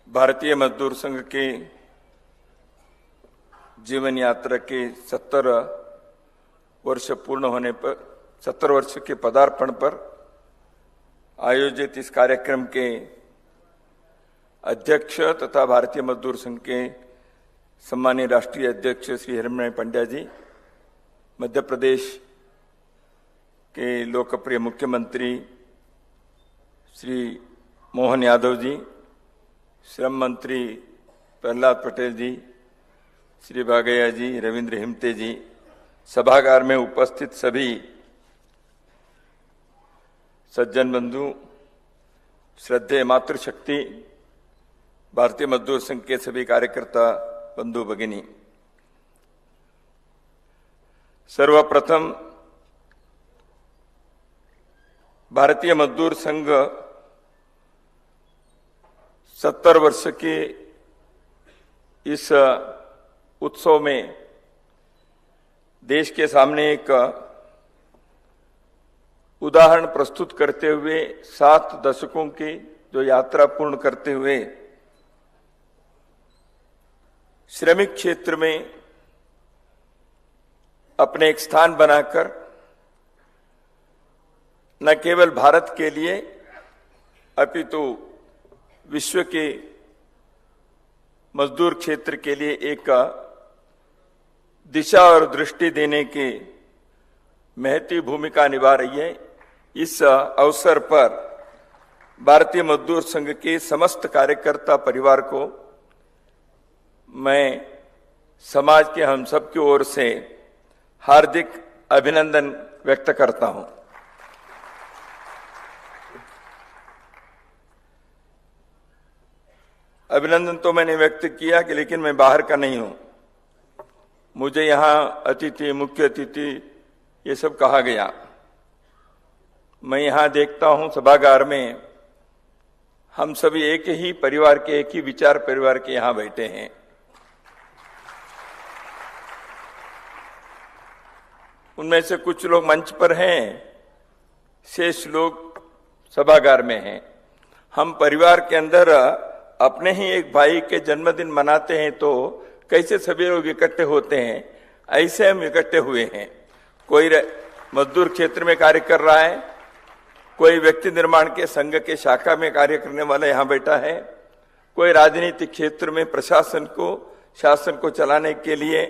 भारतीय मजदूर संघ के जीवन यात्रा के 70 वर्ष पूर्ण होने पर 70 वर्ष के पदार्पण पर आयोजित इस कार्यक्रम के अध्यक्ष तथा भारतीय मजदूर संघ के सम्मानीय राष्ट्रीय अध्यक्ष श्री हिरण्मय पंड्या जी, मध्य प्रदेश के लोकप्रिय मुख्यमंत्री श्री मोहन यादव जी, श्रम मंत्री प्रहलाद पटेल जी, श्री भागैया जी, रविंद्र हिमते जी, सभागार में उपस्थित सभी सज्जन बंधु, श्रद्धेय मातृशक्ति, भारतीय मजदूर संघ के सभी कार्यकर्ता बंधु भगिनी, सर्वप्रथम भारतीय मजदूर संघ 70 वर्ष के इस उत्सव में देश के सामने एक उदाहरण प्रस्तुत करते हुए 7 दशकों की जो यात्रा पूर्ण करते हुए श्रमिक क्षेत्र में अपने एक स्थान बनाकर न केवल भारत के लिए अपितु विश्व के मजदूर क्षेत्र के लिए एक दिशा और दृष्टि देने की महती भूमिका निभा रही है। इस अवसर पर भारतीय मजदूर संघ के समस्त कार्यकर्ता परिवार को मैं समाज के हम सब की ओर से हार्दिक अभिनंदन व्यक्त करता हूं। अभिनंदन तो मैंने व्यक्त किया कि लेकिन मैं बाहर का नहीं हूं। मुझे यहां अतिथि, मुख्य अतिथि ये सब कहा गया। मैं यहां देखता हूं सभागार में हम सभी एक ही परिवार के, एक ही विचार परिवार के यहां बैठे हैं। उनमें से कुछ लोग मंच पर हैं, शेष लोग सभागार में हैं। हम परिवार के अंदर अपने ही एक भाई के जन्मदिन मनाते हैं तो कैसे सभी लोग इकट्ठे होते हैं, ऐसे हम इकट्ठे हुए हैं। कोई मजदूर क्षेत्र में कार्य कर रहा है, कोई व्यक्ति निर्माण के संघ के शाखा में कार्य करने वाला यहाँ बैठा है, कोई राजनीतिक क्षेत्र में प्रशासन को, शासन को चलाने के लिए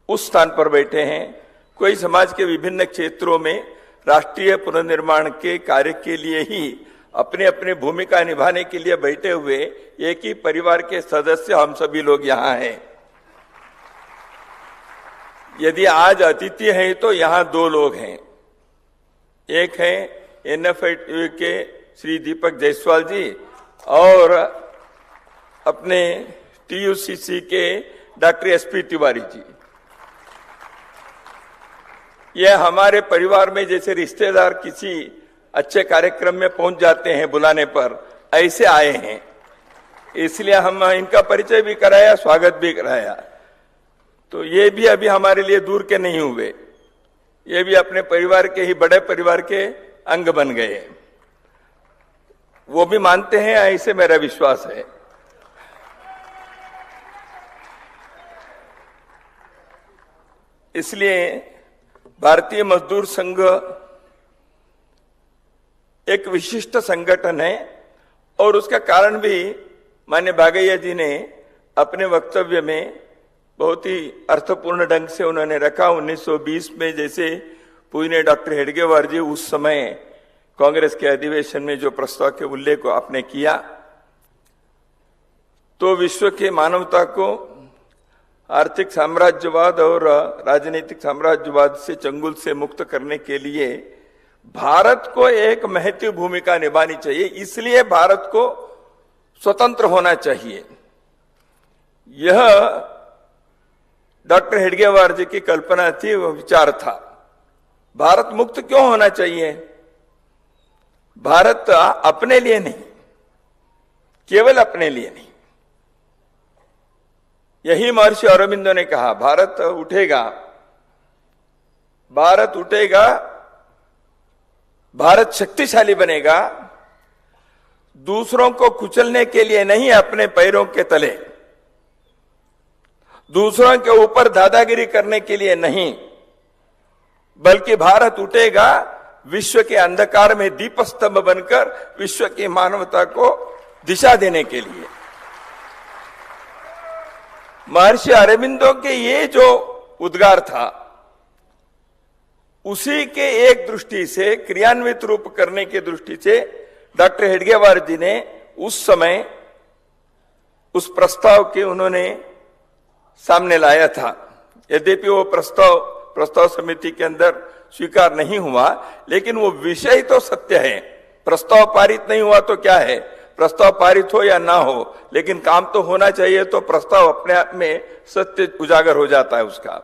उस स्थान पर बैठे हैं, कोई समाज के विभिन्न क्षेत्रों में राष्ट्रीय पुनर्निर्माण के कार्य के लिए ही अपने अपने भूमिका निभाने के लिए बैठे हुए एक ही परिवार के सदस्य हम सभी लोग यहाँ हैं। यदि आज अतिथि हैं तो यहाँ 2 लोग हैं। एक हैं एनएफआईटीयू के श्री दीपक जायसवाल जी और अपने टीयूसीसी के डॉक्टर एसपी तिवारी जी। यह हमारे परिवार में जैसे रिश्तेदार किसी अच्छे कार्यक्रम में पहुंच जाते हैं बुलाने पर, ऐसे आए हैं। इसलिए हम इनका परिचय भी कराया, स्वागत भी कराया। तो ये भी अभी हमारे लिए दूर के नहीं हुए, ये भी अपने परिवार के ही बड़े परिवार के अंग बन गए। वो भी मानते हैं, ऐसे मेरा विश्वास है। इसलिए भारतीय मजदूर संघ एक विशिष्ट संगठन है और उसका कारण भी माननीय भागैया जी ने अपने वक्तव्य में बहुत ही अर्थपूर्ण ढंग से उन्होंने रखा। 1920 में जैसे पूज्य डॉक्टर हेडगेवार जी उस समय कांग्रेस के अधिवेशन में जो प्रस्ताव के उल्लेख आपने किया, तो विश्व के मानवता को आर्थिक साम्राज्यवाद और राजनीतिक साम्राज्यवाद से चंगुल से मुक्त करने के लिए भारत को एक महत्वपूर्ण भूमिका निभानी चाहिए। इसलिए भारत को स्वतंत्र होना चाहिए। यह डॉक्टर हेडगेवार जी की कल्पना थी, वह विचार था। भारत मुक्त क्यों होना चाहिए? भारत अपने लिए नहीं, केवल अपने लिए नहीं। यही महर्षि अरविंदो ने कहा, भारत उठेगा, भारत उठेगा, भारत शक्तिशाली बनेगा दूसरों को कुचलने के लिए नहीं, अपने पैरों के तले, दूसरों के ऊपर दादागिरी करने के लिए नहीं, बल्कि भारत उठेगा विश्व के अंधकार में दीप स्तंभ बनकर विश्व की मानवता को दिशा देने के लिए। महर्षि अरबिंदो के ये जो उद्गार था, उसी के एक दृष्टि से क्रियान्वित रूप करने की दृष्टि से डॉक्टर हेडगेवार जी ने उस समय उस प्रस्ताव के उन्होंने सामने लाया था। यद्यपि वो प्रस्ताव समिति के अंदर स्वीकार नहीं हुआ, लेकिन वो विषय तो सत्य है। प्रस्ताव पारित नहीं हुआ तो क्या है, प्रस्ताव पारित हो या ना हो, लेकिन काम तो होना चाहिए, तो प्रस्ताव अपने आप में सत्य उजागर हो जाता है उसका।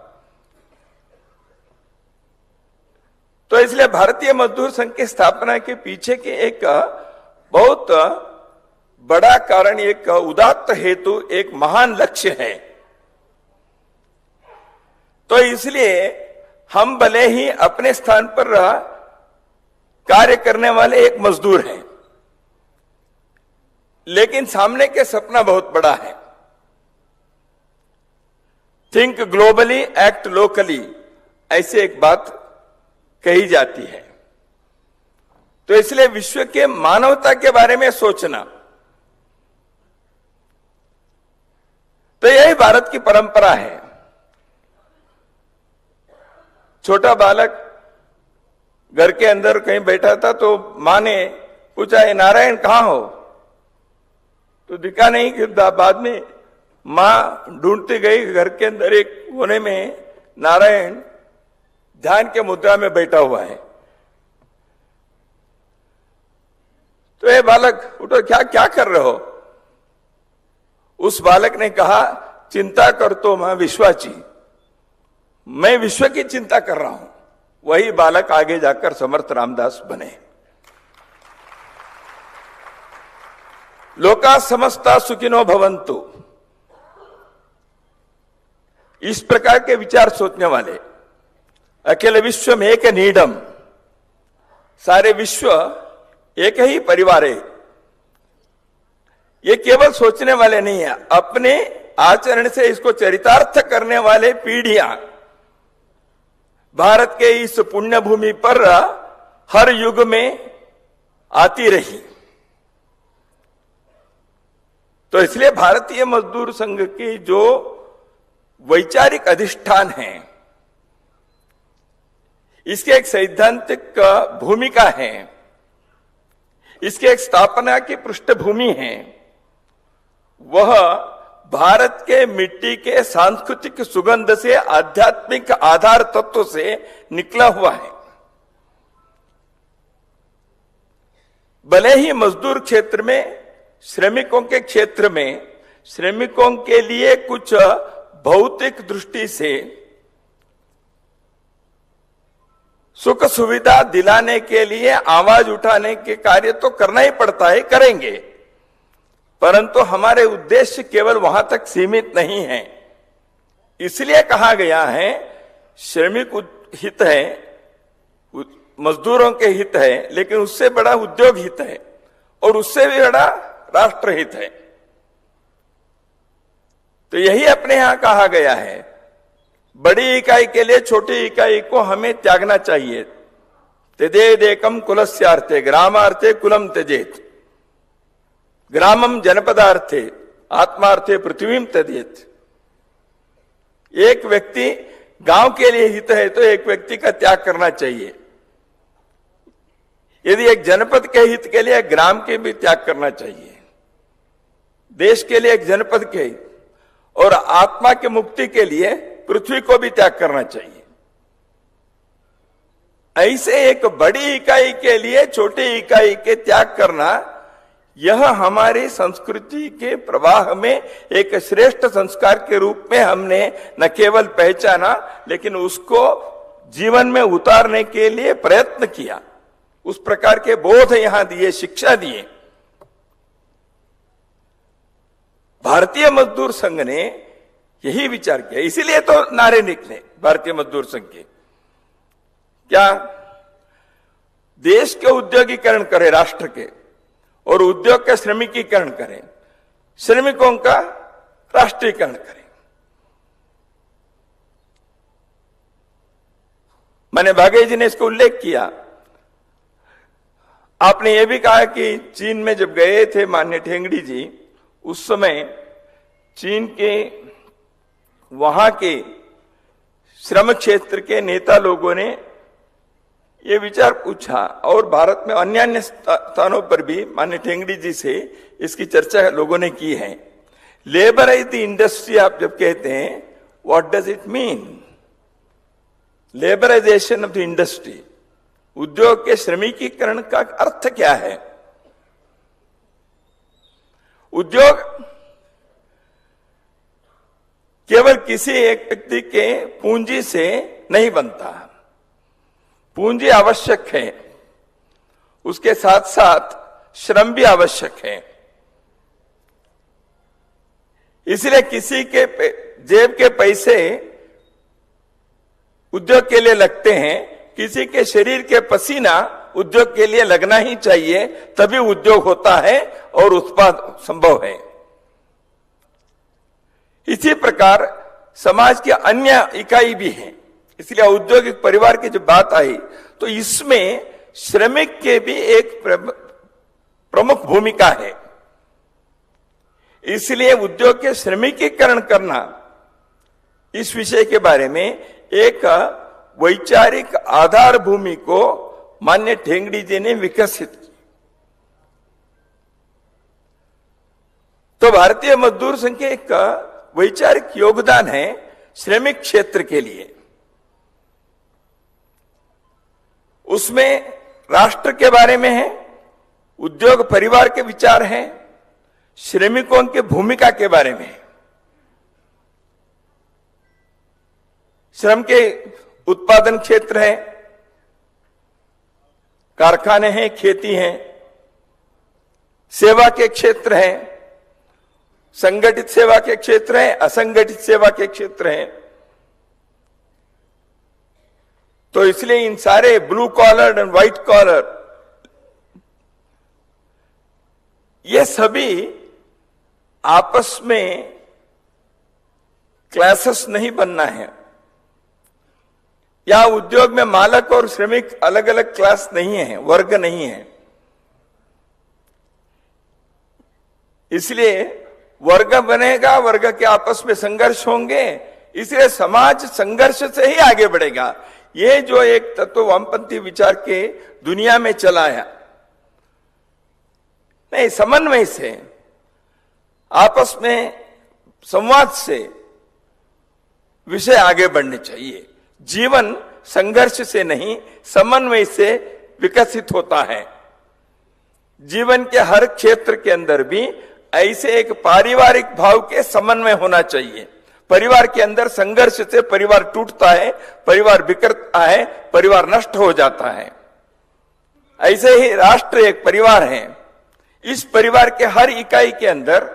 तो इसलिए भारतीय मजदूर संघ की स्थापना के पीछे के एक बहुत बड़ा कारण, एक उदात्त हेतु, एक महान लक्ष्य है। तो इसलिए हम भले ही अपने स्थान पर कार्य करने वाले एक मजदूर हैं, लेकिन सामने के सपना बहुत बड़ा है। थिंक ग्लोबली, एक्ट लोकली, ऐसे एक बात कही जाती है। तो इसलिए विश्व के मानवता के बारे में सोचना, तो यही भारत की परंपरा है। छोटा बालक घर के अंदर कहीं बैठा था, तो मां ने पूछा, ये नारायण कहां हो? तो दिखा नहीं। कि बाद में मां ढूंढती गई, घर के अंदर एक कोने में नारायण ध्यान के मुद्रा में बैठा हुआ है। तो ये बालक उठो, क्या क्या कर रहे हो? उस बालक ने कहा, चिंता कर तो मैं विश्वाची, मैं विश्व की चिंता कर रहा हूं। वही बालक आगे जाकर समर्थ रामदास बने। लोका समस्ता सुखिनो भवन्तु, इस प्रकार के विचार सोचने वाले, अकेले विश्व में एक नीडम, सारे विश्व एक ही परिवार है, ये केवल सोचने वाले नहीं है, अपने आचरण से इसको चरितार्थ करने वाले पीढ़ियां भारत के इस पुण्य भूमि पर हर युग में आती रही। तो इसलिए भारतीय मजदूर संघ की जो वैचारिक अधिष्ठान है, इसके एक सैद्धांतिक भूमिका है, इसके एक स्थापना की पृष्ठभूमि है, वह भारत के मिट्टी के सांस्कृतिक सुगंध से, आध्यात्मिक आधार तत्व से निकला हुआ है। भले ही मजदूर क्षेत्र में, श्रमिकों के क्षेत्र में, श्रमिकों के लिए कुछ भौतिक दृष्टि से सुख सुविधा दिलाने के लिए आवाज उठाने के कार्य तो करना ही पड़ता है, करेंगे, परंतु हमारे उद्देश्य केवल वहां तक सीमित नहीं है। इसलिए कहा गया है, श्रमिक हित है, मजदूरों के हित है, लेकिन उससे बड़ा उद्योग हित है, और उससे भी बड़ा राष्ट्र हित है। तो यही अपने यहां कहा गया है, बड़ी इकाई के लिए छोटी इकाई को हमें त्यागना चाहिए। त्यजेदेकम कुलस्यार्थे ग्रामार्थे कुलम त्यजेत, ग्रामम जनपदार्थे आत्मार्थे पृथ्वीम त्यजेत। एक व्यक्ति गांव के लिए हित है तो एक व्यक्ति का त्याग करना चाहिए। यदि एक जनपद के हित के लिए ग्राम के भी त्याग करना चाहिए, देश के लिए एक जनपद के हित, और आत्मा की मुक्ति के लिए पृथ्वी को भी त्याग करना चाहिए। ऐसे एक बड़ी इकाई के लिए छोटी इकाई के त्याग करना, यह हमारी संस्कृति के प्रवाह में एक श्रेष्ठ संस्कार के रूप में हमने न केवल पहचाना, लेकिन उसको जीवन में उतारने के लिए प्रयत्न किया। उस प्रकार के बोध यहां दिए, शिक्षा दिए। भारतीय मजदूर संघ ने यही विचार किया, इसीलिए तो नारे निकले भारतीय मजदूर संघ के। क्या देश के उद्योगीकरण करे, राष्ट्र के, और उद्योग का श्रमिकीकरण करें, श्रमिकों का राष्ट्रीयकरण करें। मैंने भागे जी ने इसको उल्लेख किया। आपने यह भी कहा कि चीन में जब गए थे माननीय ठेंगड़ी जी, उस समय चीन के वहां के श्रम क्षेत्र के नेता लोगों ने ये विचार पूछा, और भारत में अन्य स्थानों पर भी माननीय ठेंगड़ी जी से इसकी चर्चा लोगों ने की है। लेबराइज द इंडस्ट्री आप जब कहते हैं, what does it mean? Labourisation of the industry, उद्योग के श्रमिकीकरण का अर्थ क्या है? उद्योग केवल किसी एक व्यक्ति के पूंजी से नहीं बनता। पूंजी आवश्यक है, उसके साथ साथ श्रम भी आवश्यक है। इसलिए किसी के जेब के पैसे उद्योग के लिए लगते हैं, किसी के शरीर के पसीना उद्योग के लिए लगना ही चाहिए, तभी उद्योग होता है और उत्पाद संभव है। इसी प्रकार समाज की अन्य इकाई भी है। इसलिए औद्योगिक परिवार की जब बात आई तो इसमें श्रमिक के भी एक प्रमुख भूमिका है। इसलिए उद्योग के श्रमिकीकरण करना, इस विषय के बारे में एक वैचारिक आधार भूमि को माननीय ठेंगड़ी जी ने विकसित की। तो भारतीय मजदूर संघ के एक वैचारिक योगदान है श्रमिक क्षेत्र के लिए। उसमें राष्ट्र के बारे में है, उद्योग परिवार के विचार हैं, श्रमिकों की भूमिका के बारे में है। श्रम के उत्पादन क्षेत्र है, कारखाने हैं, खेती हैं, सेवा के क्षेत्र हैं, संगठित सेवा के क्षेत्र हैं, असंगठित सेवा के क्षेत्र हैं। तो इसलिए इन सारे blue collar and white collar, ये सभी आपस में क्लासेस नहीं बनना है। या उद्योग में मालक और श्रमिक अलग अलग क्लास नहीं है, वर्ग नहीं है। इसलिए वर्ग बनेगा, वर्ग के आपस में संघर्ष होंगे, इसलिए समाज संघर्ष से ही आगे बढ़ेगा। ये जो एक तत्व वामपंथी विचार के दुनिया में चला है, नहीं, समन्वय से, आपस में संवाद से विषय आगे बढ़ने चाहिए। जीवन संघर्ष से नहीं, समन्वय से विकसित होता है। जीवन के हर क्षेत्र के अंदर भी ऐसे एक पारिवारिक भाव के समन्वय होना चाहिए। परिवार के अंदर संघर्ष से परिवार टूटता है, परिवार बिखरता है, परिवार नष्ट हो जाता है। ऐसे ही राष्ट्र एक परिवार है। इस परिवार के हर इकाई के अंदर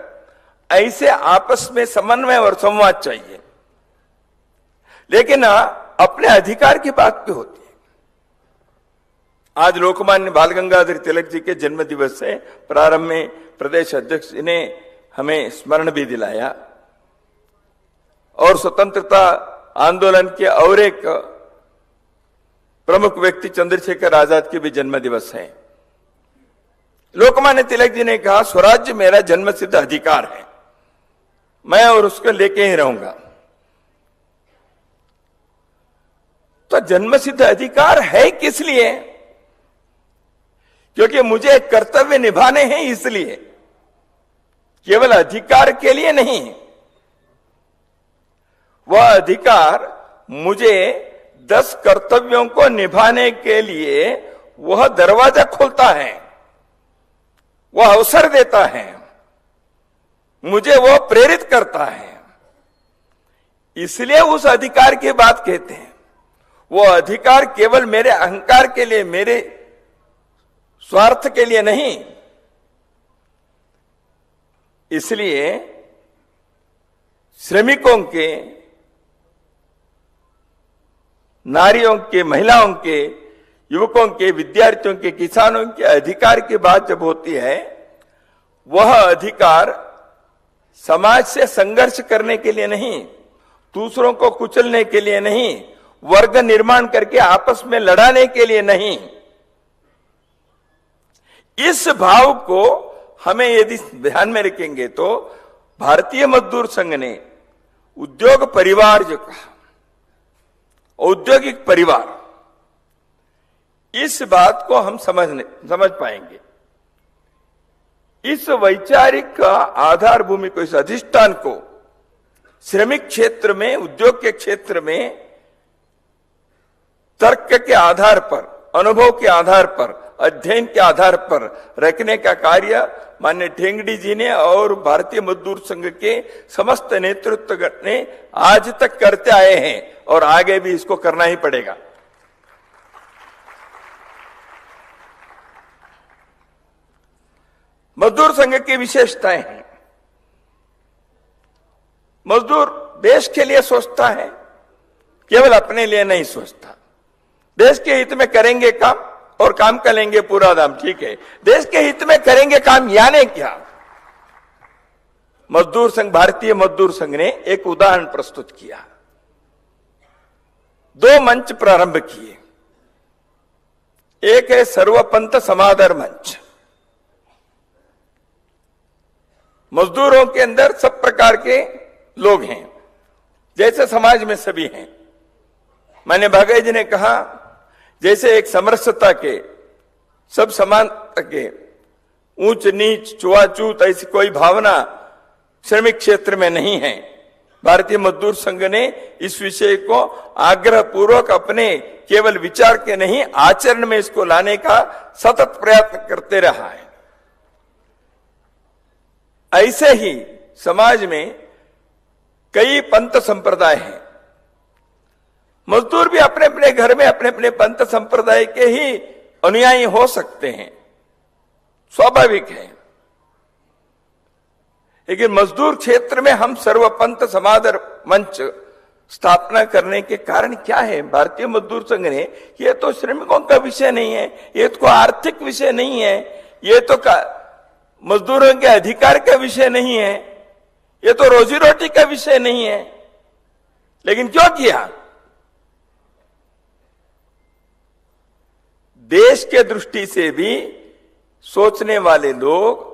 ऐसे आपस में समन्वय और संवाद चाहिए। लेकिन अपने अधिकार की बात भी होती है। आज लोकमान्य बाल गंगाधर तिलक जी के जन्म दिवस से प्रारंभ में प्रदेश अध्यक्ष ने हमें स्मरण भी दिलाया, और स्वतंत्रता आंदोलन के और एक प्रमुख व्यक्ति चंद्रशेखर आजाद के भी जन्म दिवस है। लोकमान्य तिलक जी ने कहा, स्वराज्य मेरा जन्मसिद्ध अधिकार है, मैं और उसको लेके ही रहूंगा। तो जन्मसिद्ध अधिकार है किस लिए? क्योंकि मुझे कर्तव्य निभाने हैं, इसलिए, केवल अधिकार के लिए नहीं। वह अधिकार मुझे 10 कर्तव्यों को निभाने के लिए वह दरवाजा खोलता है, वह अवसर देता है, मुझे वह प्रेरित करता है। इसलिए उस अधिकार की बात कहते हैं। वो अधिकार केवल मेरे अहंकार के लिए, मेरे स्वार्थ के लिए नहीं। इसलिए श्रमिकों के, नारियों के, महिलाओं के, युवकों के, विद्यार्थियों के, किसानों के अधिकार की बात जब होती है वह अधिकार समाज से संघर्ष करने के लिए नहीं, दूसरों को कुचलने के लिए नहीं, वर्ग निर्माण करके आपस में लड़ाने के लिए नहीं। इस भाव को हमें यदि ध्यान में रखेंगे तो भारतीय मजदूर संघ ने उद्योग परिवार जो कहा, औद्योगिक परिवार, इस बात को हम समझ पाएंगे। इस वैचारिक आधार भूमि को, इस अधिष्ठान को श्रमिक क्षेत्र में, उद्योग के क्षेत्र में तर्क के आधार पर, अनुभव के आधार पर, अध्ययन के आधार पर रखने का कार्य माननीय ठेंगड़ी जी ने और भारतीय मजदूर संघ के समस्त नेतृत्व ने आज तक करते आए हैं और आगे भी इसको करना ही पड़ेगा। मजदूर संघ की विशेषताएं हैं। मजदूर देश के लिए सोचता है, केवल अपने लिए नहीं सोचता। देश के हित में करेंगे काम और काम का लेंगे पूरा दाम, ठीक है। देश के हित में करेंगे काम यानी क्या? मजदूर संघ, भारतीय मजदूर संघ ने एक उदाहरण प्रस्तुत किया। 2 मंच प्रारंभ किए। एक है सर्वपंथ समादर मंच। मजदूरों के अंदर सब प्रकार के लोग हैं, जैसे समाज में सभी हैं। मैंने भागय जी ने कहा, जैसे एक समरसता के, सब समानता के, ऊंच नीच छुआछूत ऐसी कोई भावना श्रमिक क्षेत्र में नहीं है। भारतीय मजदूर संघ ने इस विषय को आग्रह पूर्वक अपने केवल विचार के नहीं, आचरण में इसको लाने का सतत प्रयत्न करते रहा है। ऐसे ही समाज में कई पंथ संप्रदाय हैं। मजदूर भी अपने अपने घर में अपने अपने पंथ संप्रदाय के ही अनुयायी हो सकते हैं, स्वाभाविक है। लेकिन मजदूर क्षेत्र में हम सर्वपंथ समादर मंच स्थापना करने के कारण क्या है? भारतीय मजदूर संघ ने, ये तो श्रमिकों का विषय नहीं है, ये तो आर्थिक विषय नहीं है, ये तो मजदूरों के अधिकार का विषय नहीं है, ये तो रोजी रोटी का विषय नहीं है। लेकिन क्यों किया? देश के दृष्टि से भी सोचने वाले लोग,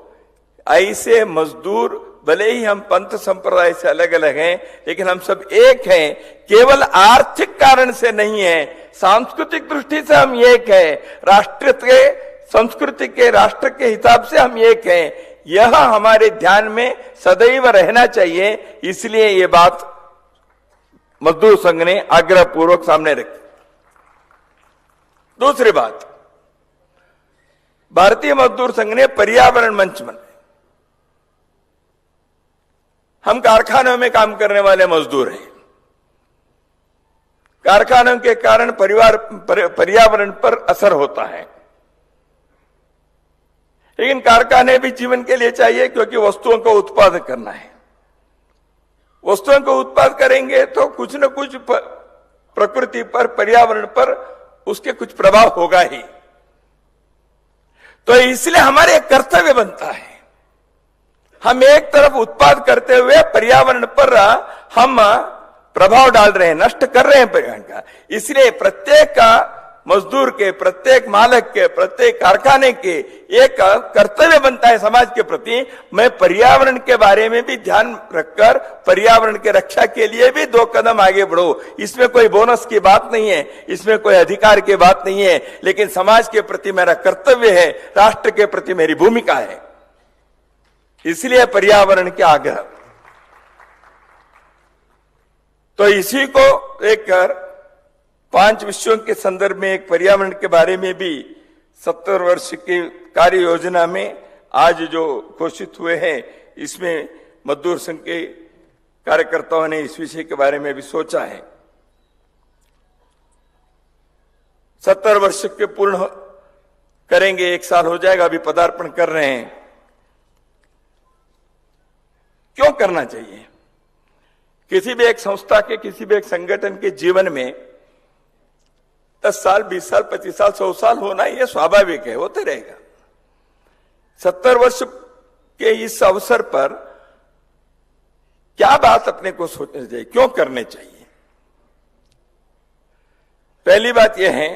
ऐसे मजदूर, भले ही हम पंथ संप्रदाय से अलग अलग हैं, लेकिन हम सब एक हैं। केवल आर्थिक कारण से नहीं है, सांस्कृतिक दृष्टि से हम एक हैं, राष्ट्र के, संस्कृति के, राष्ट्र के हिसाब से हम एक हैं। यह हमारे ध्यान में सदैव रहना चाहिए। इसलिए ये बात मजदूर संघ ने आग्रह पूर्वक सामने रखी। दूसरी बात, भारतीय मजदूर संघ ने पर्यावरण मंच बनाए। हम कारखानों में काम करने वाले मजदूर हैं। कारखानों के कारण पर्यावरण पर असर होता है, लेकिन कारखाने भी जीवन के लिए चाहिए, क्योंकि वस्तुओं का उत्पादन करना है। वस्तुओं को उत्पादन करेंगे तो कुछ न कुछ प्रकृति पर, पर्यावरण पर उसके कुछ प्रभाव होगा ही। तो इसलिए हमारे एक कर्तव्य बनता है, हम एक तरफ उत्पाद करते हुए पर्यावरण पर हम प्रभाव डाल रहे हैं, नष्ट कर रहे हैं पर्यावरण का। इसलिए प्रत्येक मजदूर के, प्रत्येक मालक के, प्रत्येक कारखाने के एक कर्तव्य बनता है समाज के प्रति, मैं पर्यावरण के बारे में भी ध्यान रखकर पर्यावरण के रक्षा के लिए भी 2 कदम आगे बढ़ो। इसमें कोई बोनस की बात नहीं है, इसमें कोई अधिकार की बात नहीं है, लेकिन समाज के प्रति मेरा कर्तव्य है, राष्ट्र के प्रति मेरी भूमिका है। इसलिए पर्यावरण के आग्रह। तो इसी को लेकर 5 विषयों के संदर्भ में एक पर्यावरण के बारे में भी 70 वर्ष की कार्य योजना में आज जो घोषित हुए हैं, इसमें मजदूर संघ के कार्यकर्ताओं ने इस विषय के बारे में भी सोचा है। 70 वर्ष के पूर्ण करेंगे, 1 साल हो जाएगा, अभी पदार्पण कर रहे हैं। क्यों करना चाहिए? किसी भी एक संस्था के, किसी भी एक संगठन के जीवन में 10 साल, 20 साल, 25 साल, 100 साल होना यह स्वाभाविक है, होते रहेगा। 70 वर्ष कि इस अवसर पर क्या बात अपने को सोचनी चाहिए, क्यों करने चाहिए। पहली बात यह है,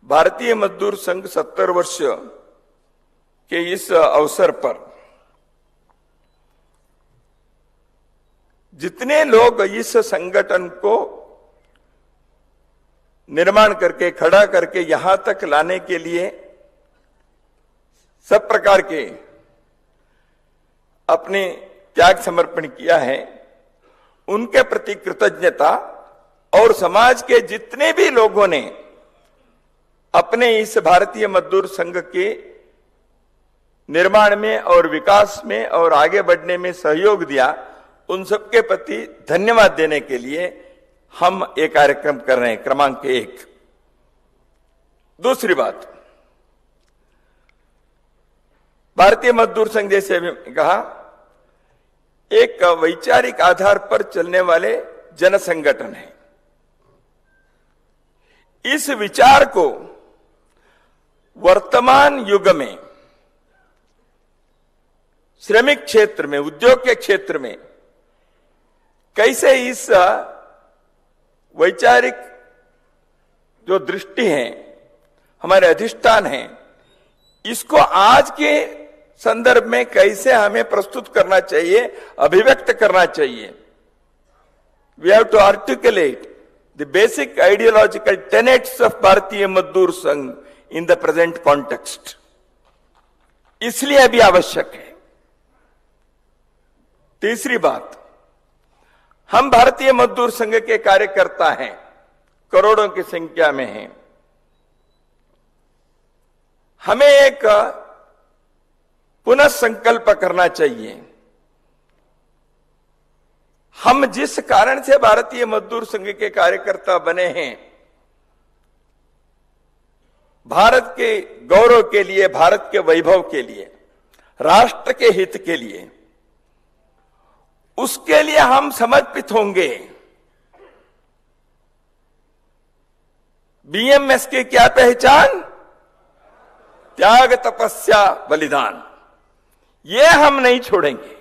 भारतीय मजदूर संघ 70 वर्ष के इस अवसर पर जितने लोग इस संगठन को निर्माण करके खड़ा करके यहां तक लाने के लिए सब प्रकार के अपने त्याग समर्पण किया है, उनके प्रति कृतज्ञता, और समाज के जितने भी लोगों ने अपने इस भारतीय मजदूर संघ के निर्माण में और विकास में और आगे बढ़ने में सहयोग दिया, उन सबके प्रति धन्यवाद देने के लिए हम एक कार्यक्रम कर रहे हैं, क्रमांक 1। दूसरी बात, भारतीय मजदूर संघ जैसे कहा एक वैचारिक आधार पर चलने वाले जन संगठन है। इस विचार को वर्तमान युग में श्रमिक क्षेत्र में, उद्योग के क्षेत्र में कैसे इस वैचारिक जो दृष्टि है, हमारे अधिष्ठान है, इसको आज के संदर्भ में कैसे हमें प्रस्तुत करना चाहिए, अभिव्यक्त करना चाहिए। We have to articulate the basic ideological tenets of Bharatiya Mazdoor संघ इन द प्रेजेंट कॉन्टेक्स्ट, इसलिए अभी आवश्यक है। तीसरी बात, हम भारतीय मजदूर संघ के कार्यकर्ता हैं, करोड़ों की संख्या में हैं। हमें एक पुनः संकल्प करना चाहिए। हम जिस कारण से भारतीय मजदूर संघ के कार्यकर्ता बने हैं, भारत के गौरव के लिए, भारत के वैभव के लिए, राष्ट्र के हित के लिए, उसके लिए हम समर्पित होंगे। बीएमएस की क्या पहचान? त्याग, तपस्या, बलिदान। ये हम नहीं छोड़ेंगे।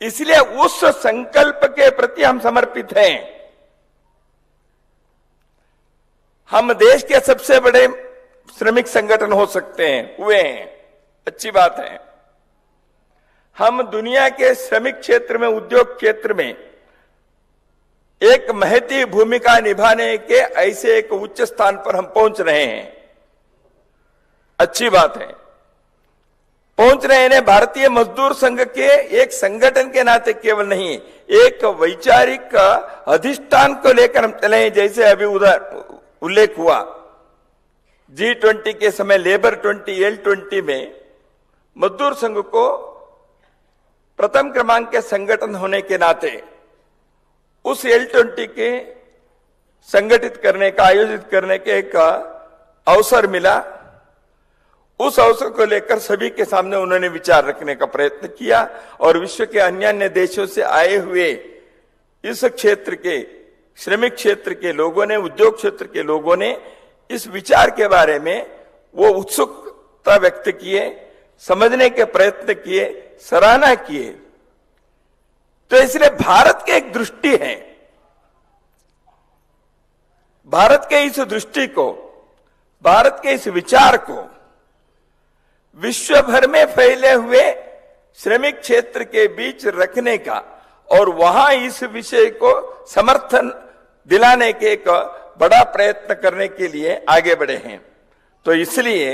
इसलिए उस संकल्प के प्रति हम समर्पित हैं। हम देश के सबसे बड़े श्रमिक संगठन हो सकते हैं, हुए हैं, अच्छी बात है। हम दुनिया के श्रमिक क्षेत्र में, उद्योग क्षेत्र में एक महती भूमिका निभाने के ऐसे एक उच्च स्थान पर हम पहुंच रहे हैं, अच्छी बात है। पहुंच रहे हैं भारतीय मजदूर संघ के एक संगठन के नाते केवल नहीं, एक वैचारिक अधिष्ठान को लेकर हम चले हैं। जैसे अभी उल्लेख हुआ, G20 के समय लेबर 20, L20 में मजदूर संघ को प्रथम क्रमांक के संगठन होने के नाते उस L20 के संगठित करने का, आयोजित करने के एक अवसर मिला। उस अवसर को लेकर सभी के सामने उन्होंने विचार रखने का प्रयत्न किया और विश्व के अन्य अन्य देशों से आए हुए इस क्षेत्र के, श्रमिक क्षेत्र के लोगों ने, उद्योग क्षेत्र के लोगों ने इस विचार के बारे में वो उत्सुकता व्यक्त किए, समझने के प्रयत्न किए, सराहना किए। तो इसलिए भारत की एक दृष्टि है, भारत के इस दृष्टि को, भारत के इस विचार को विश्व भर में फैले हुए श्रमिक क्षेत्र के बीच रखने का और वहां इस विषय को समर्थन दिलाने के एक बड़ा प्रयत्न करने के लिए आगे बढ़े हैं। तो इसलिए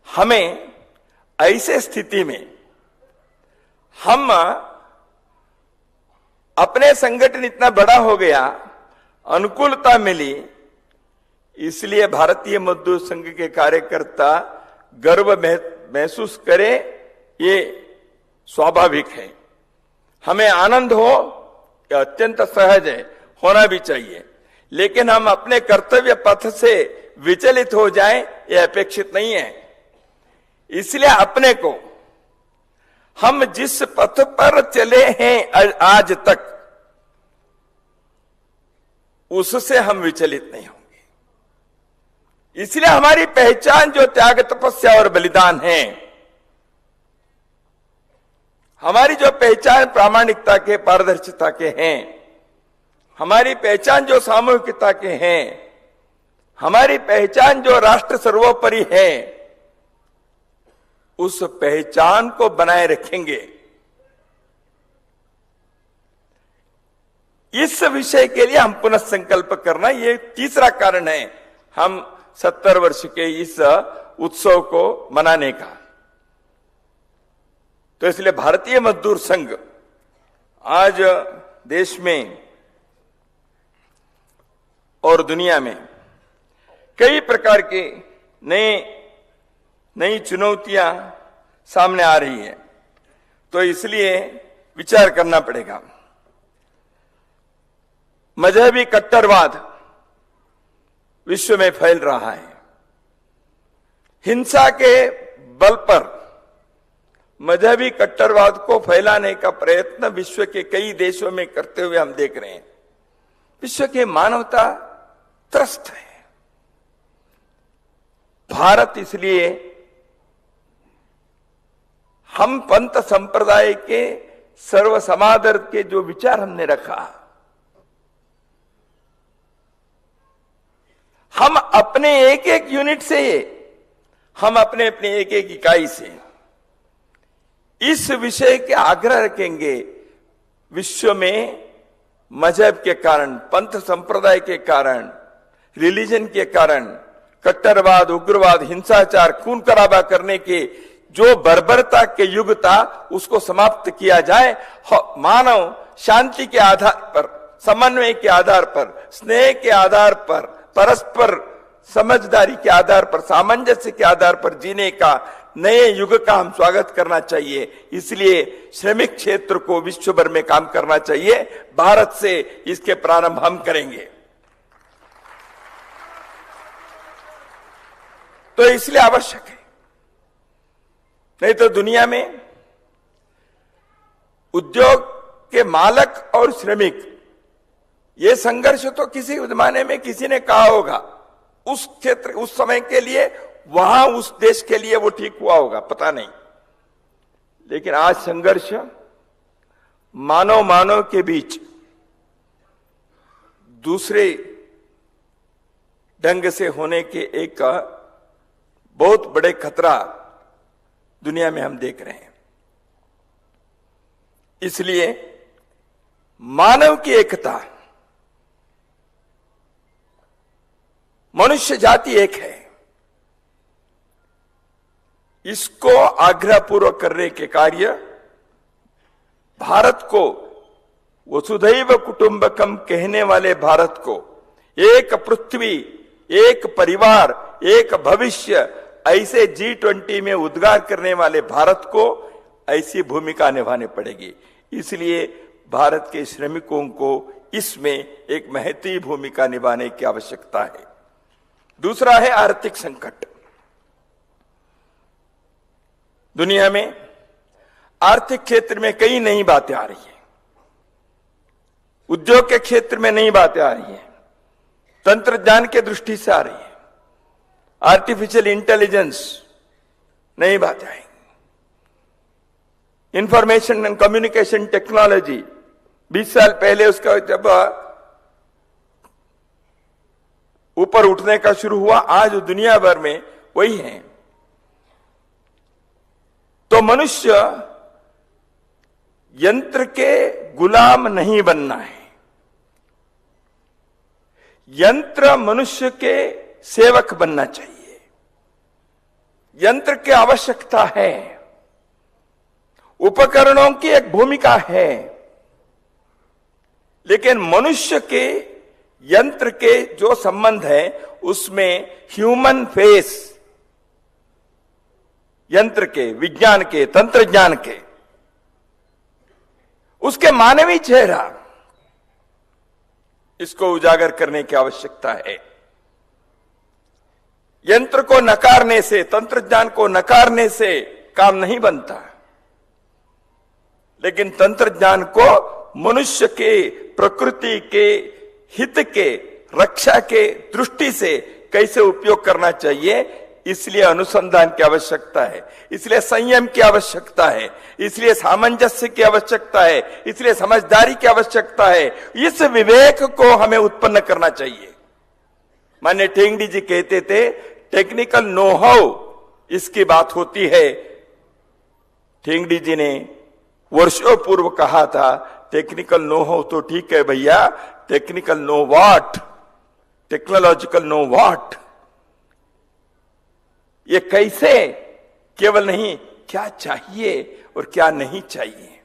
हमें ऐसे स्थिति में हम अपने संगठन इतना बड़ा हो गया, अनुकूलता मिली, इसलिए भारतीय मजदूर संघ के कार्यकर्ता गर्व महसूस करें, ये स्वाभाविक है। हमें आनंद हो, यह अत्यंत सहज है, होना भी चाहिए। लेकिन हम अपने कर्तव्य पथ से विचलित हो जाएं, यह अपेक्षित नहीं है। इसलिए अपने को, हम जिस पथ पर चले हैं आज तक, उससे हम विचलित नहीं होंगे। इसलिए हमारी पहचान जो त्याग, तपस्या और बलिदान है, हमारी जो पहचान प्रामाणिकता के, पारदर्शिता के हैं, हमारी पहचान जो सामूहिकता के हैं, हमारी पहचान जो राष्ट्र सर्वोपरि है, उस पहचान को बनाए रखेंगे। इस विषय के लिए हम पुनः संकल्प करना, ये तीसरा कारण है हम 70 वर्ष के इस उत्सव को मनाने का। तो इसलिए भारतीय मजदूर संघ आज देश में और दुनिया में कई प्रकार की नई चुनौतियां सामने आ रही है, तो इसलिए विचार करना पड़ेगा। मजहबी कट्टरवाद विश्व में फैल रहा है। हिंसा के बल पर मजहबी कट्टरवाद को फैलाने का प्रयत्न विश्व के कई देशों में करते हुए हम देख रहे हैं। विश्व की मानवता त्रस्त है। भारत इसलिए हम पंथ संप्रदाय के सर्व समादर के जो विचार हमने रखा, हम अपने एक एक यूनिट से, हम अपने एक एक इकाई से इस विषय के आग्रह रखेंगे। विश्व में मजहब के कारण, पंथ संप्रदाय के कारण, रिलीजन के कारण कट्टरवाद, उग्रवाद, हिंसाचार, खून खराबा करने के जो बर्बरता के युग था, उसको समाप्त किया जाए। मानव शांति के आधार पर, समन्वय के आधार पर, स्नेह के आधार पर, परस्पर समझदारी के आधार पर, सामंजस्य के आधार पर जीने का नए युग का हम स्वागत करना चाहिए। इसलिए श्रमिक क्षेत्र को विश्व भर में काम करना चाहिए। भारत से इसके प्रारंभ हम करेंगे। तो इसलिए आवश्यक है, नहीं तो दुनिया में उद्योग के मालक और श्रमिक, ये संघर्ष तो किसी जमाने में किसी ने कहा होगा, उस क्षेत्र, उस समय के लिए, वहां उस देश के लिए वो ठीक हुआ होगा, पता नहीं। लेकिन आज संघर्ष मानव के बीच दूसरे ढंग से होने के एक बहुत बड़े खतरा दुनिया में हम देख रहे हैं। इसलिए मानव की एकता, मनुष्य जाति एक है, इसको आग्रहपूर्वक करने के कार्य भारत को, वसुधैव कुटुंबकम कहने वाले भारत को, एक पृथ्वी, एक परिवार, एक भविष्य, ऐसे G20 में उद्गार करने वाले भारत को ऐसी भूमिका निभानी पड़ेगी। इसलिए भारत के श्रमिकों को इसमें एक महत्वपूर्ण भूमिका निभाने की आवश्यकता है। दूसरा है आर्थिक संकट। दुनिया में आर्थिक क्षेत्र में कई नई बातें आ रही हैं, उद्योग के क्षेत्र में नई बातें आ रही हैं, तंत्रज्ञान के दृष्टि से आ रही है, आर्टिफिशियल इंटेलिजेंस नई बातें आएंगी, इंफॉर्मेशन एंड कम्युनिकेशन टेक्नोलॉजी। 20 साल पहले उसका जब ऊपर उठने का शुरू हुआ, आज दुनिया भर में वही है। तो मनुष्य यंत्र के गुलाम नहीं बनना है, यंत्र मनुष्य के सेवक बनना चाहिए। यंत्र की आवश्यकता है, उपकरणों की एक भूमिका है, लेकिन मनुष्य के यंत्र के जो संबंध है उसमें ह्यूमन फेस, यंत्र के, विज्ञान के, तंत्रज्ञान के, उसके मानवीय चेहरा, इसको उजागर करने की आवश्यकता है। यंत्र को नकारने से, तंत्रज्ञान को नकारने से काम नहीं बनता, लेकिन तंत्रज्ञान को मनुष्य के, प्रकृति के हित के, रक्षा के दृष्टि से कैसे उपयोग करना चाहिए, इसलिए अनुसंधान की आवश्यकता है, इसलिए संयम की आवश्यकता है, इसलिए सामंजस्य की आवश्यकता है, इसलिए समझदारी की आवश्यकता है। इस विवेक को हमें उत्पन्न करना चाहिए। माननीय ठेंगड़ी जी कहते थे, टेक्निकल नो हाउ इसकी बात होती है। ठेंगड़ी जी ने वर्षों पूर्व कहा था, टेक्निकल नो हाउ तो ठीक है भैया, technical know what, technological know what, ये कैसे, केवल नहीं क्या चाहिए और क्या नहीं चाहिए।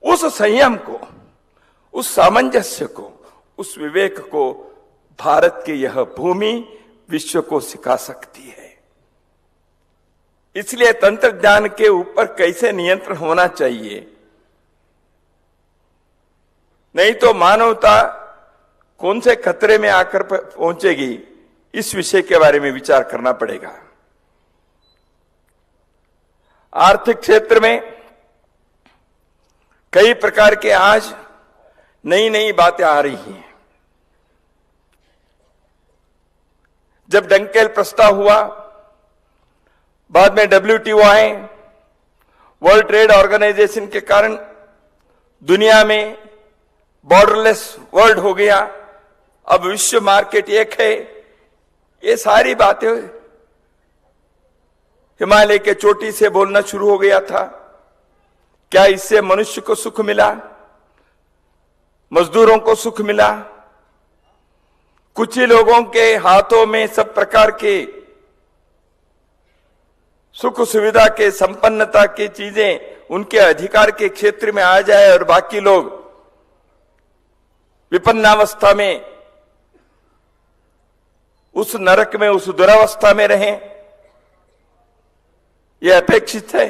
उस संयम को, उस सामंजस्य को, उस विवेक को भारत की यह भूमि विश्व को सिखा सकती है। इसलिए तंत्र ज्ञान के ऊपर कैसे नियंत्रण होना चाहिए, नहीं तो मानवता कौन से खतरे में आकर पहुंचेगी, इस विषय के बारे में विचार करना पड़ेगा। आर्थिक क्षेत्र में कई प्रकार के आज नई नई बातें आ रही हैं। जब डंकेल प्रस्ताव हुआ, बाद में WTO आए, वर्ल्ड ट्रेड ऑर्गेनाइजेशन के कारण दुनिया में बॉर्डरलेस वर्ल्ड हो गया, अब विश्व मार्केट एक है। ये सारी बातें हिमालय के चोटी से बोलना शुरू हो गया था। क्या इससे मनुष्य को सुख मिला, मजदूरों को सुख मिला? कुछ ही लोगों के हाथों में सब प्रकार के सुख सुविधा के, संपन्नता की चीजें उनके अधिकार के क्षेत्र में आ जाए और बाकी लोग विपन्नावस्था में, उस नरक में, उस दुरावस्था में रहें, यह अपेक्षित है।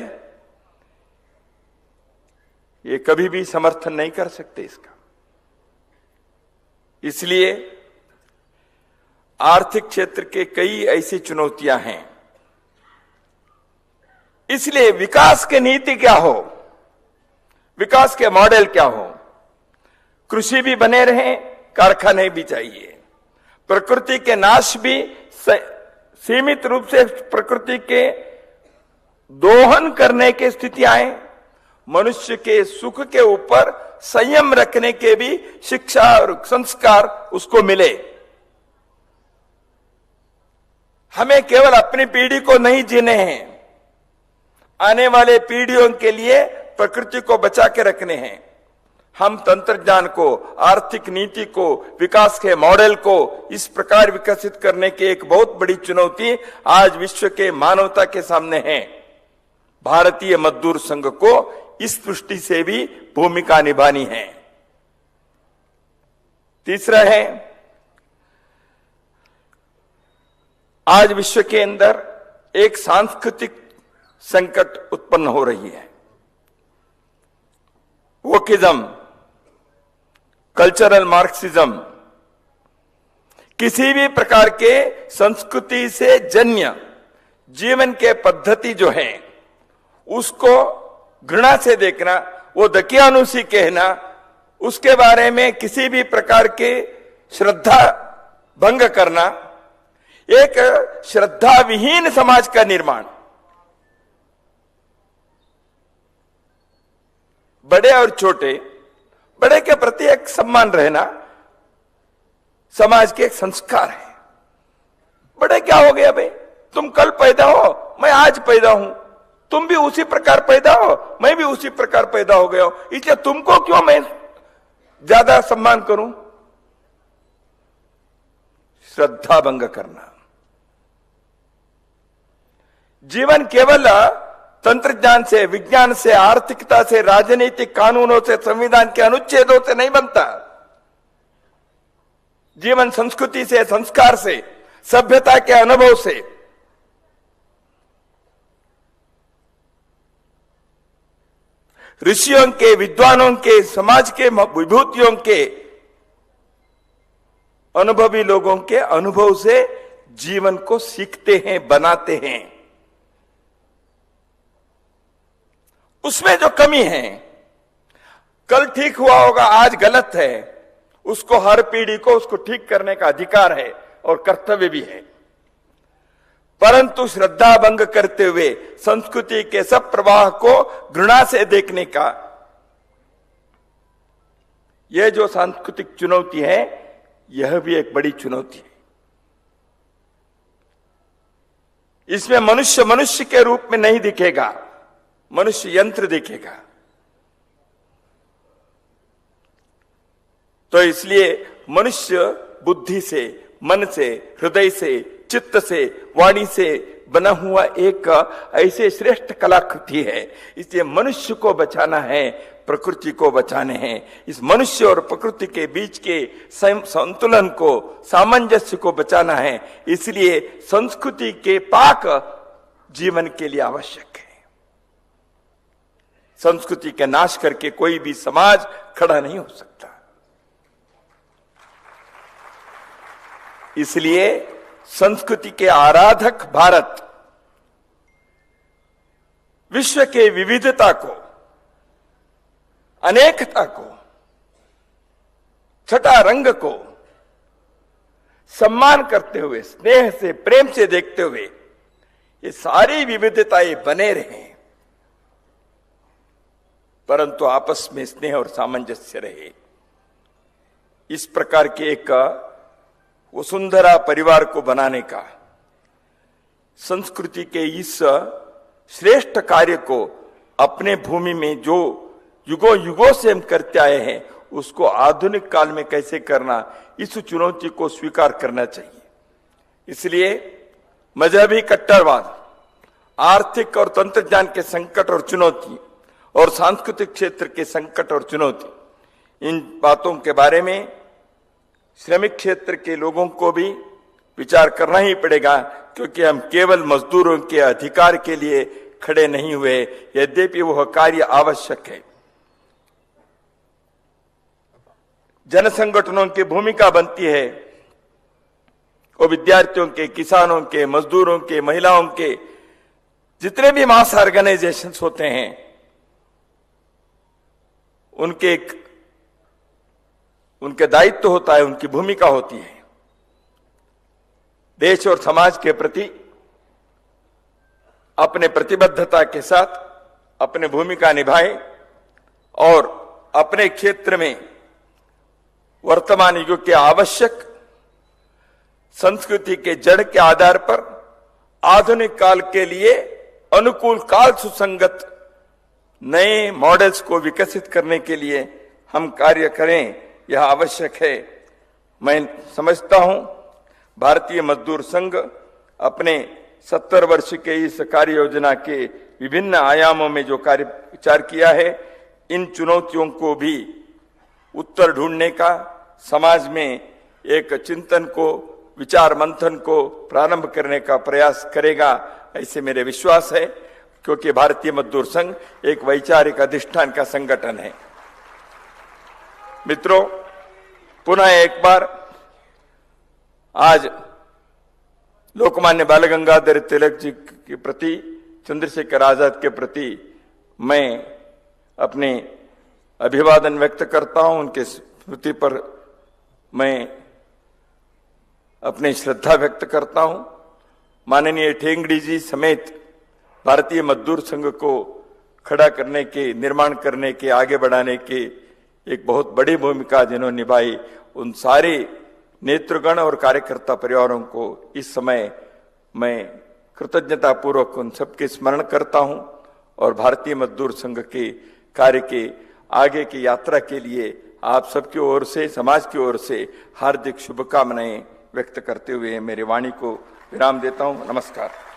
ये कभी भी समर्थन नहीं कर सकते इसका। इसलिए आर्थिक क्षेत्र के कई ऐसी चुनौतियां हैं। इसलिए विकास की नीति क्या हो, विकास के मॉडल क्या हो? कृषि भी बने रहे, कारखाने भी चाहिए। प्रकृति के नाश भी सीमित रूप से प्रकृति के दोहन करने की स्थिति आए। मनुष्य के सुख के ऊपर संयम रखने के भी शिक्षा और संस्कार उसको मिले। हमें केवल अपनी पीढ़ी को नहीं जीने हैं, आने वाले पीढ़ियों के लिए प्रकृति को बचा के रखने हैं। हम तंत्र ज्ञान को, आर्थिक नीति को, विकास के मॉडल को इस प्रकार विकसित करने की एक बहुत बड़ी चुनौती आज विश्व के मानवता के सामने है। भारतीय मजदूर संघ को इस दृष्टि से भी भूमिका निभानी है। तीसरा है, आज विश्व के अंदर एक सांस्कृतिक संकट उत्पन्न हो रही है। वोकिज्म, कल्चरल मार्क्सिज्म, किसी भी प्रकार के संस्कृति से जन्य जीवन के पद्धति जो है उसको घृणा से देखना, वो दकियानुसी कहना, उसके बारे में किसी भी प्रकार के श्रद्धा भंग करना, एक श्रद्धा विहीन समाज का निर्माण, बड़े और छोटे, बड़े के प्रति एक सम्मान रहना समाज के एक संस्कार है। बड़े क्या हो गया भाई, तुम कल पैदा हो, मैं आज पैदा हूं, तुम भी उसी प्रकार पैदा हो, मैं भी उसी प्रकार पैदा हो गया हूं, इसलिए तुमको क्यों मैं ज्यादा सम्मान करूं? श्रद्धा भंग करना। जीवन केवल तंत्र ज्ञान से, विज्ञान से, आर्थिकता से, राजनीतिक कानूनों से, संविधान के अनुच्छेदों से नहीं बनता। जीवन संस्कृति से, संस्कार से, सभ्यता के अनुभव से। ऋषियों के, विद्वानों के, समाज के विभूतियों के, अनुभवी लोगों के अनुभव से जीवन को सीखते हैं, बनाते हैं। उसमें जो कमी है, कल ठीक हुआ होगा, आज गलत है, उसको हर पीढ़ी को उसको ठीक करने का अधिकार है और कर्तव्य भी है। परंतु श्रद्धा भंग करते हुए संस्कृति के सब प्रवाह को घृणा से देखने का यह जो सांस्कृतिक चुनौती है, यह भी एक बड़ी चुनौती है। इसमें मनुष्य मनुष्य के रूप में नहीं दिखेगा, मनुष्य यंत्र दिखेगा। तो इसलिए मनुष्य बुद्धि से, मन से, हृदय से, चित्त से, वाणी से बना हुआ एक ऐसे श्रेष्ठ कलाकृति है। इसलिए मनुष्य को बचाना है, प्रकृति को बचाने हैं। इस मनुष्य और प्रकृति के बीच के संतुलन को, सामंजस्य को बचाना है। इसलिए संस्कृति के पाक जीवन के लिए आवश्यक है। संस्कृति के नाश करके कोई भी समाज खड़ा नहीं हो सकता। इसलिए संस्कृति के आराधक भारत विश्व के विविधता को, अनेकता को, छठा रंग को सम्मान करते हुए, स्नेह से, प्रेम से देखते हुए ये सारी विविधताएं बने रहें, परंतु आपस में स्नेह और सामंजस्य रहे। इस प्रकार के एक वसुंधरा परिवार को बनाने का, संस्कृति के इस श्रेष्ठ कार्य को अपने भूमि में जो युगों युगों से हम करते आए हैं, उसको आधुनिक काल में कैसे करना, इस चुनौती को स्वीकार करना चाहिए। इसलिए मजहबी कट्टरवाद, आर्थिक और तंत्रज्ञान के संकट और चुनौती और सांस्कृतिक क्षेत्र के संकट और चुनौती, इन बातों के बारे में श्रमिक क्षेत्र के लोगों को भी विचार करना ही पड़ेगा, क्योंकि हम केवल मजदूरों के अधिकार के लिए खड़े नहीं हुए, यद्यपि वह कार्य आवश्यक है। जन संगठनों की भूमिका बनती है, वो विद्यार्थियों के, किसानों के, मजदूरों के, महिलाओं के, जितने भी मास ऑर्गेनाइजेशंस होते हैं, उनके दायित्व होता है, उनकी भूमिका होती है। देश और समाज के प्रति अपने प्रतिबद्धता के साथ अपने भूमिका निभाए और अपने क्षेत्र में वर्तमान युग के आवश्यक संस्कृति के जड़ के आधार पर आधुनिक काल के लिए अनुकूल, काल सुसंगत नए मॉडल्स को विकसित करने के लिए हम कार्य करें, यह आवश्यक है। मैं समझता हूं भारतीय मजदूर संघ अपने 70 वर्ष के इस कार्य योजना के विभिन्न आयामों में जो कार्य विचार किया है, इन चुनौतियों को भी उत्तर ढूंढने का, समाज में एक चिंतन को, विचार मंथन को प्रारंभ करने का प्रयास करेगा, ऐसे मेरे विश्वास है। क्योंकि भारतीय मजदूर संघ एक वैचारिक अधिष्ठान का संगठन है। मित्रों, पुनः एक बार आज लोकमान्य बाल गंगाधर तिलक जी के प्रति, चंद्रशेखर आजाद के प्रति मैं अपने अभिवादन व्यक्त करता हूं। उनके स्मृति पर मैं अपनी श्रद्धा व्यक्त करता हूं। माननीय ठेंगड़ी जी समेत भारतीय मजदूर संघ को खड़ा करने के, निर्माण करने के, आगे बढ़ाने के एक बहुत बड़ी भूमिका जिन्होंने निभाई, उन सारे नेतृगण और कार्यकर्ता परिवारों को इस समय मैं कृतज्ञता पूर्वक उन सबके स्मरण करता हूं और भारतीय मजदूर संघ के कार्य के आगे की यात्रा के लिए आप सबकी ओर से, समाज की ओर से हार्दिक शुभकामनाएं व्यक्त करते हुए मेरी वाणी को विराम देता हूं। नमस्कार।